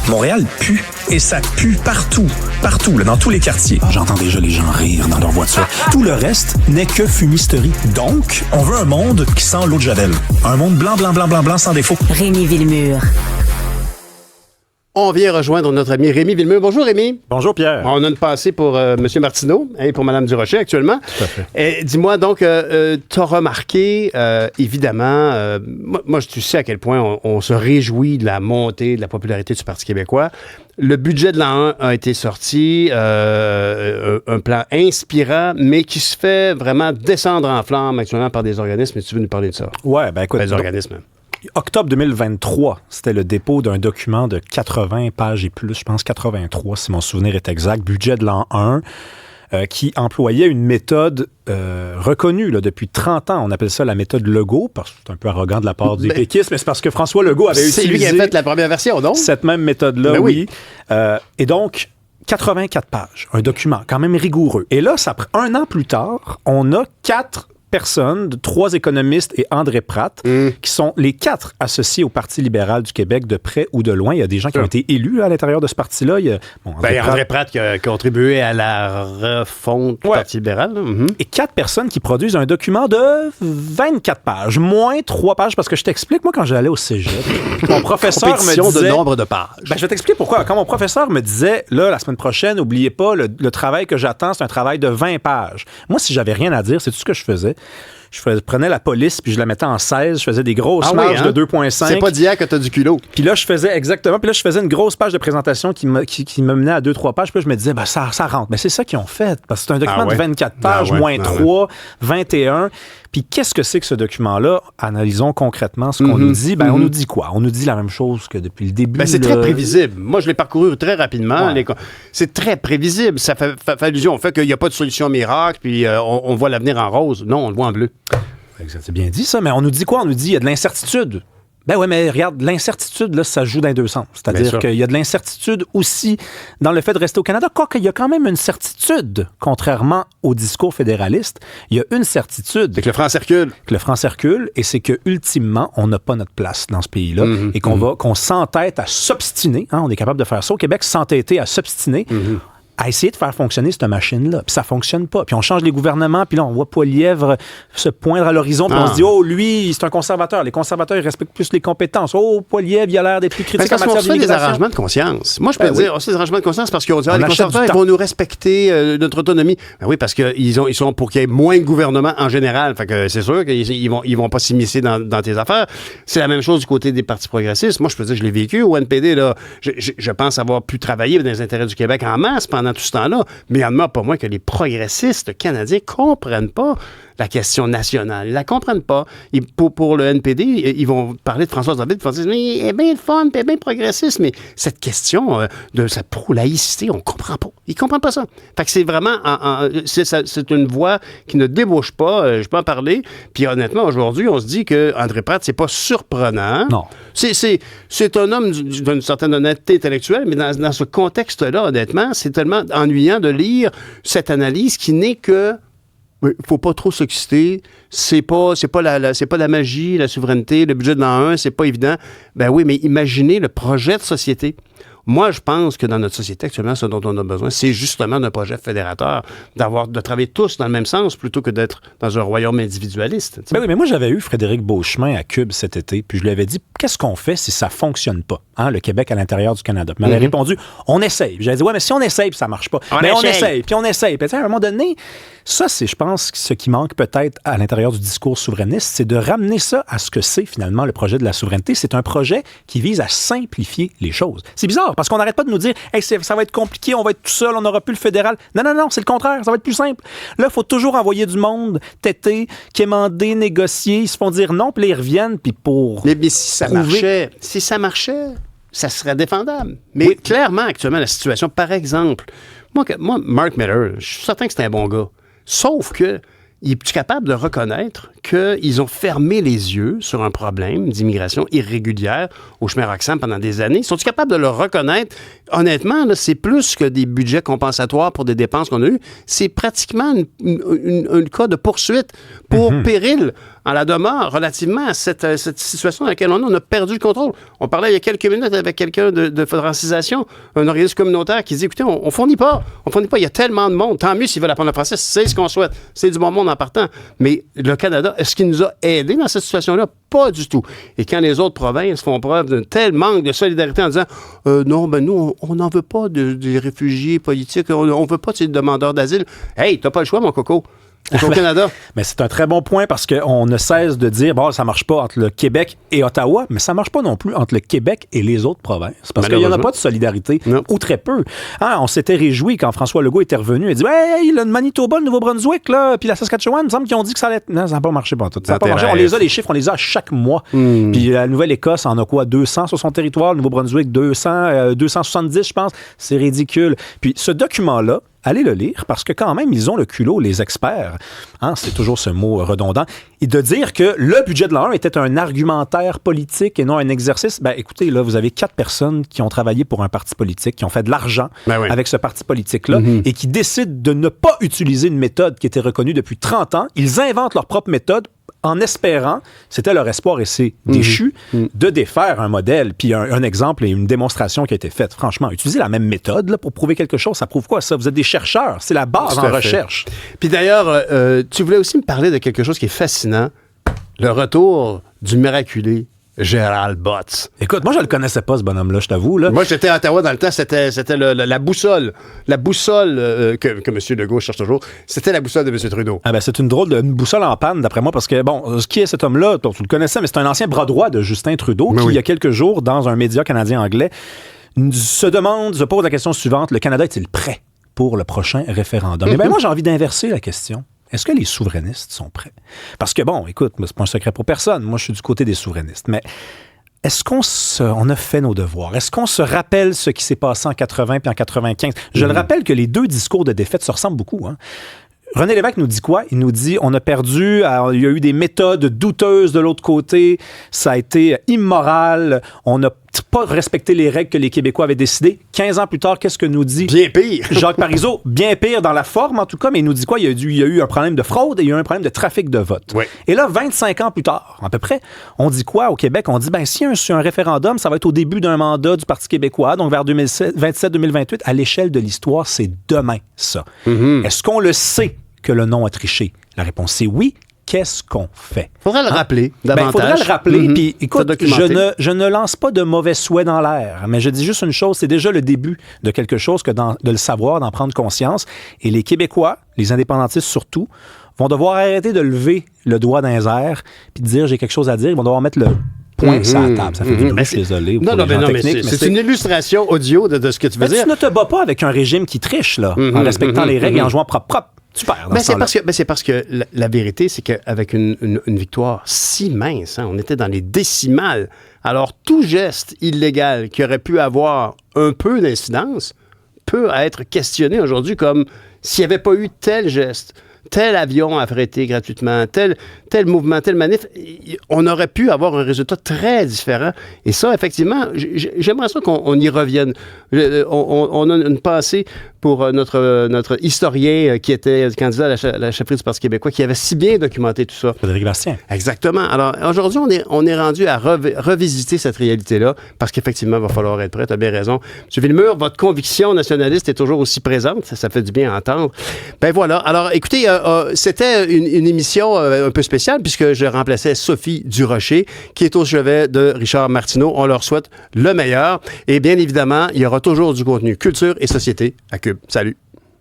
Montréal pue. Et ça pue partout. Partout, là, dans tous les quartiers. J'entends déjà les gens rire dans leur voiture. Tout le reste n'est que fumisterie. Donc, on veut un monde qui sent l'eau de Javel. Un monde blanc, blanc, blanc, blanc, blanc, sans défaut. Rémi Villemure. On vient rejoindre notre ami Rémi Villemure. Bonjour Rémi. Bonjour Pierre. On a une passée pour M. Martineau et pour Mme Durocher actuellement. Tout à fait. Et dis-moi donc, tu as remarqué, évidemment, moi tu sais à quel point on se réjouit de la montée de la popularité du Parti québécois. Le budget de l'an 1 a été sorti, un plan inspirant, mais qui se fait vraiment descendre en flammes actuellement par des organismes. Et tu veux nous parler de ça? Ouais, ben écoute. Des organismes. Octobre 2023, c'était le dépôt d'un document de 80 pages et plus, je pense 83 si mon souvenir est exact, budget de l'an 1, qui employait une méthode reconnue là, depuis 30 ans. On appelle ça la méthode Legault, parce que c'est un peu arrogant de la part des péquistes, mais c'est parce que François Legault avait utilisé... C'est lui qui a fait la première version, non? Cette même méthode-là, ben oui. Et donc, 84 pages, un document quand même rigoureux. Et là, un an plus tard, on a 4 personnes, 3 économistes et André Pratt, qui sont les 4 associés au Parti libéral du Québec de près ou de loin. Il y a des gens qui ont été élus à l'intérieur de ce parti-là. André Pratt qui a contribué à la refonte du Parti libéral. Et 4 personnes qui produisent un document de 24 pages, moins 3 pages, parce que je t'explique, moi, quand j'allais au cégep, mon professeur me disait... de nombre de pages. Ben, je vais t'expliquer pourquoi. Quand mon professeur me disait, là, la semaine prochaine, n'oubliez pas, le travail que j'attends, c'est un travail de 20 pages. Moi, si j'avais rien à dire, c'est tout ce que je faisais. Je prenais la police puis je la mettais en 16. Je faisais des grosses pages de 2,5. C'est pas d'hier que t'as du culot. Puis là, je faisais une grosse page de présentation qui me menait à 2-3 pages. Puis là, je me disais, ben, ça rentre. Mais c'est ça qu'ils ont fait. Parce que c'est un document de 24 pages, moins 3, 21. Puis qu'est-ce que c'est que ce document-là? Analysons concrètement ce qu'on nous dit. Ben, on nous dit quoi? On nous dit la même chose que depuis le début. Ben, c'est très prévisible. Moi, je l'ai parcouru très rapidement. Ouais. C'est très prévisible. Ça fait allusion au fait qu'il n'y a pas de solution miracle, puis on voit l'avenir en rose. Non, on le voit en bleu. C'est bien dit, ça. Mais on nous dit quoi? On nous dit qu'il y a de l'incertitude. Ben oui, mais regarde, l'incertitude, là, ça joue dans les deux sens. C'est-à-dire qu'il y a de l'incertitude aussi dans le fait de rester au Canada. Quoique, il y a quand même une certitude, contrairement au discours fédéraliste. Il y a une certitude. C'est que le franc circule. Que le franc circule, et c'est que ultimement, on n'a pas notre place dans ce pays-là et qu'on s'entête à s'obstiner. Hein, on est capable de faire ça. Au Québec, s'entêter à s'obstiner. À essayer de faire fonctionner cette machine-là. Puis ça fonctionne pas. Puis on change les gouvernements, puis là, on voit Poilievre se poindre à l'horizon, puis on se dit, oh, lui, c'est un conservateur. Les conservateurs, ils respectent plus les compétences. Oh, Poilievre, il a l'air d'être plus critique en matière d'immigration. Des arrangements de conscience. Moi, je peux dire, c'est des arrangements de conscience parce qu'on dit, les conservateurs, ils vont nous respecter notre autonomie. Ben oui, parce qu'ils sont pour qu'il y ait moins de gouvernement en général. Fait que c'est sûr qu'ils vont pas s'immiscer dans tes affaires. C'est la même chose du côté des partis progressistes. Moi, je peux dire, je l'ai vécu au NPD, là. Je pense avoir pu travailler dans les intérêts du Québec en masse pendant tout ce temps-là, mais il en demeure pas moins que les progressistes canadiens comprennent pas la question nationale. Ils la comprennent pas. Pour le NPD, ils vont parler de Françoise David, ils vont dire, mais il est bien le fun, il est bien progressiste, mais cette question de sa pro-laïcité, on comprend pas. Ils comprennent pas ça. Fait que c'est vraiment, c'est une voie qui ne débouche pas, je peux en parler, puis honnêtement, aujourd'hui, on se dit que André Pratt, c'est pas surprenant. Non. C'est un homme d'une certaine honnêteté intellectuelle, mais dans ce contexte-là, honnêtement, c'est tellement ennuyant de lire cette analyse qui n'est que il faut pas trop s'exciter. C'est pas la magie, la souveraineté, le budget de l'an 1, c'est pas évident. Ben oui, mais imaginez le projet de société. Moi, je pense que dans notre société actuellement, ce dont on a besoin, c'est justement d'un projet fédérateur, de travailler tous dans le même sens plutôt que d'être dans un royaume individualiste. Ben oui, mais moi, j'avais eu Frédéric Beauchemin à Cube cet été, puis je lui avais dit, qu'est-ce qu'on fait si ça fonctionne pas, hein, le Québec à l'intérieur du Canada? Puis il m'avait répondu, on essaye. J'avais dit, ouais, mais si on essaye, puis ça marche pas. On essaye. Puis à un moment donné, ça, c'est, je pense, ce qui manque peut-être à l'intérieur du discours souverainiste, c'est de ramener ça à ce que c'est finalement le projet de la souveraineté. C'est un projet qui vise à simplifier les choses. C'est bizarre, parce qu'on n'arrête pas de nous dire hey, ça va être compliqué, on va être tout seul, on n'aura plus le fédéral. Non, c'est le contraire, ça va être plus simple. Là, il faut toujours envoyer du monde, têter, quémander, négocier, ils se font dire non, puis là, ils reviennent, puis pour mais si ça marchait, ça serait défendable. Mais clairement, actuellement, la situation, par exemple, moi Mark Miller, je suis certain que c'est un bon gars. Sauf que es-tu capable de reconnaître qu'ils ont fermé les yeux sur un problème d'immigration irrégulière au chemin Roxham pendant des années? Sont-ils capables de le reconnaître? Honnêtement, là, c'est plus que des budgets compensatoires pour des dépenses qu'on a eues. C'est pratiquement un cas de poursuite pour péril en la demeure relativement à cette situation dans laquelle on a perdu le contrôle. On parlait il y a quelques minutes avec quelqu'un de Francisation, un organisme communautaire qui dit, écoutez, on fournit pas. Il y a tellement de monde. Tant mieux s'ils veulent apprendre le français, c'est ce qu'on souhaite. C'est du bon monde en partant. Mais le Canada, est-ce qu'il nous a aidés dans cette situation-là? Pas du tout. Et quand les autres provinces font preuve d'un tel manque de solidarité en disant non, nous, on n'en veut pas des réfugiés politiques, on veut pas de demandeurs d'asile. Hey, t'as pas le choix, mon coco. Au Canada. Mais c'est un très bon point parce qu'on ne cesse de dire ça marche pas entre le Québec et Ottawa, mais ça marche pas non plus entre le Québec et les autres provinces. Parce qu'il n'y en a pas de solidarité, ou très peu. On s'était réjoui quand François Legault était revenu et dit le Manitoba, le Nouveau-Brunswick, là, puis la Saskatchewan, il me semble qu'ils ont dit que ça allait être. Non, ça n'a pas marché pas tout. Ça n'a pas marché. On les a, les chiffres, on les a chaque mois. Puis la Nouvelle-Écosse en a quoi? 200 sur son territoire, le Nouveau-Brunswick, 200, 270, je pense. C'est ridicule. Puis ce document-là, allez le lire, parce que quand même, ils ont le culot, les experts, c'est toujours ce mot redondant, et de dire que le budget de l'an 1 était un argumentaire politique et non un exercice. Écoutez, là, vous avez 4 personnes qui ont travaillé pour un parti politique, qui ont fait de l'argent avec ce parti politique-là, et qui décident de ne pas utiliser une méthode qui était reconnue depuis 30 ans. Ils inventent leur propre méthode en espérant, c'était leur espoir et c'est déchu, de défaire un modèle. Puis un exemple et une démonstration qui a été faite. Franchement, utiliser la même méthode là, pour prouver quelque chose, ça prouve quoi ça? Vous êtes des chercheurs, c'est la base en recherche. Puis d'ailleurs, tu voulais aussi me parler de quelque chose qui est fascinant, le retour du miraculé Gérald Botts. Écoute, moi, je le connaissais pas, ce bonhomme-là, je t'avoue. Là. Moi, j'étais à Ottawa dans le temps, c'était la boussole. La boussole que M. Legault cherche toujours, c'était la boussole de M. Trudeau. C'est une drôle de boussole en panne, d'après moi, parce que, ce qui est cet homme-là, tu le connaissais, mais c'est un ancien bras droit de Justin Trudeau, qui, il y a quelques jours, dans un média canadien anglais, se pose la question suivante, le Canada est-il prêt pour le prochain référendum? Moi, j'ai envie d'inverser la question. Est-ce que les souverainistes sont prêts? Parce que, écoute, c'est pas un secret pour personne. Moi, je suis du côté des souverainistes. Mais est-ce qu'on a fait nos devoirs? Est-ce qu'on se rappelle ce qui s'est passé en 80 puis en 95? Je le rappelle que les deux discours de défaite se ressemblent beaucoup. René Lévesque nous dit quoi? Il nous dit, on a perdu, il y a eu des méthodes douteuses de l'autre côté, ça a été immoral, on n'a pas respecté les règles que les Québécois avaient décidées. 15 ans plus tard, qu'est-ce que nous dit bien pire. Jacques Parizeau? Bien pire dans la forme, en tout cas, mais il nous dit quoi? Il y a eu un problème de fraude et il y a eu un problème de trafic de vote. Oui. Et là, 25 ans plus tard, à peu près, on dit quoi au Québec? On dit, si un référendum, ça va être au début d'un mandat du Parti québécois, donc vers 2027-2028, à l'échelle de l'histoire, c'est demain, ça. Est-ce qu'on le sait que le non a triché? La réponse, c'est oui. Qu'est-ce qu'on fait? Faudrait le rappeler davantage. Faudrait le rappeler. Puis, écoute, je ne lance pas de mauvais souhaits dans l'air, mais je dis juste une chose, c'est déjà le début de quelque chose que de le savoir, d'en prendre conscience. Et les Québécois, les indépendantistes surtout, vont devoir arrêter de lever le doigt dans les airs puis de dire j'ai quelque chose à dire. Ils vont devoir mettre le point sur la table. Ça fait du bruit, je suis désolé. C'est une illustration audio de ce que tu veux dire. Tu ne te bats pas avec un régime qui triche, là, en respectant les règles et en jouant propre. Tu perds. C'est parce que la vérité, c'est qu'avec une victoire si mince, on était dans les décimales. Alors, tout geste illégal qui aurait pu avoir un peu d'incidence peut être questionné aujourd'hui comme s'il n'y avait pas eu tel geste, tel avion affrété gratuitement, tel mouvement, tel manif, on aurait pu avoir un résultat très différent. Et ça, effectivement, j'aimerais ça qu'on y revienne. On a une pensée pour notre historien qui était candidat à la chefferie du Parti québécois, qui avait si bien documenté tout ça. Frédéric Bastien. Exactement. Alors, aujourd'hui, on est rendu à revisiter cette réalité-là, parce qu'effectivement, il va falloir être prêt. Tu as bien raison. M. Villemur, votre conviction nationaliste est toujours aussi présente. Ça fait du bien à entendre. Ben voilà. Alors, écoutez, c'était une émission un peu spéciale, puisque je remplaçais Sophie Durocher, qui est au chevet de Richard Martineau. On leur souhaite le meilleur. Et bien évidemment, il y aura toujours du contenu culture et société à Cube. Salut!